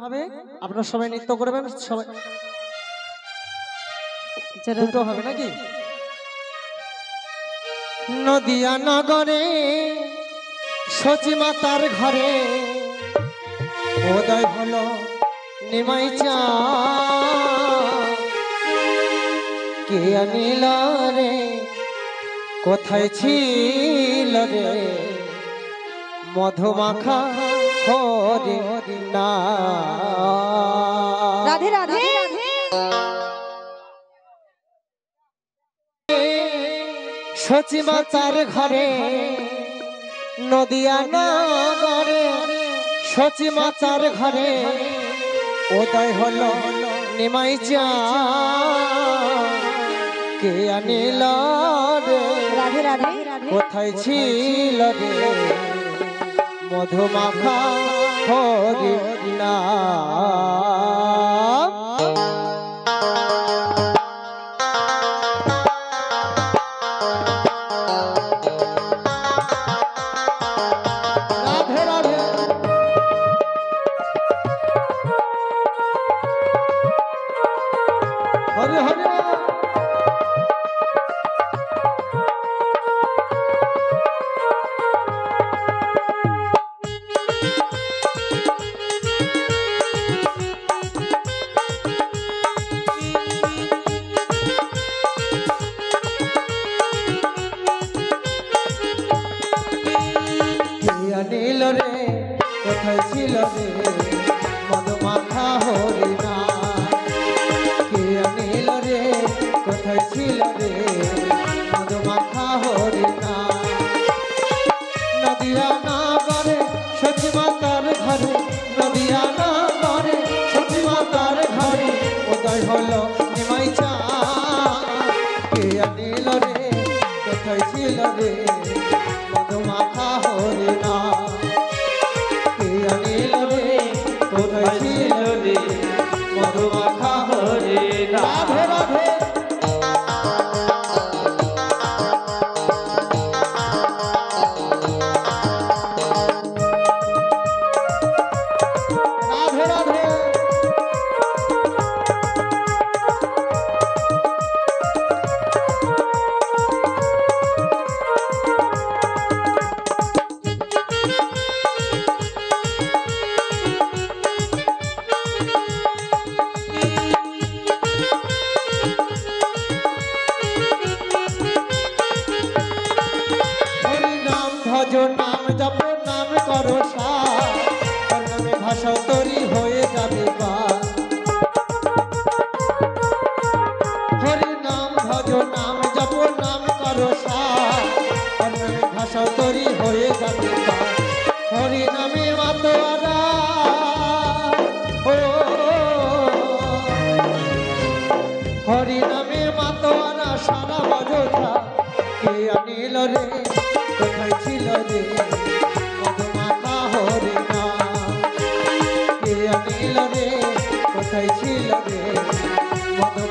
হবে, আপনারা সবাই নৃত্য করবেন, সবাই দুটো হবে নাকি? নদিয়া নগরে সচি মাতার ঘরে উদয় হলো নিমাই চাঁদ। কে আনিল রে, কোথায় ছিল রে, মধুমাখা হরি না। রাধে রাধে। সচি মাতার ঘরে নদিয়া নগরে সচি মাতার ঘরে উদয় হলো নিমাই চাঁদ। কে আনিল রে, রাধে রাধে। কোথায় ছিল রে, মধুমাখা হরি নাম। রাধে রাধে। হরে হরে। নীল রে, কোথায় ছিল রে, মধুমাখা হরি না। কে নীল রে, কোথায় ছিল রে, মধুমাখা হরি না। নদিয়া নগরে সচি মাতার ঘরে, নদিয়া নগরে সচি মাতার ঘরে উদয় হলো নিমাই চাঁদ। কে নীল রে, কোথায় ছিল রে, মধুমাখা হরি না। কে আনিল রে, কোথায় ছিল রে, মধুমাখা হরি না। রাধে রাধে। রাধে রাধে। ভজ নাম জপ নাম করো সার, নামে ভাষা তরি হয়ে যাবে পার। হরি নাম ভজ নাম জপ নাম করো সার, নামে ভাষা তরি হয়ে যাবে পার। হরি নামে মাতোয়ারা ও, হরি নামে মাতোয়ারা সারা বজরা। কে আনিল রে, কোথায় ছিল রে, মধুমাখা হরি না। কে আনিল রে, কোথায় ছিল রে, মধুমাখা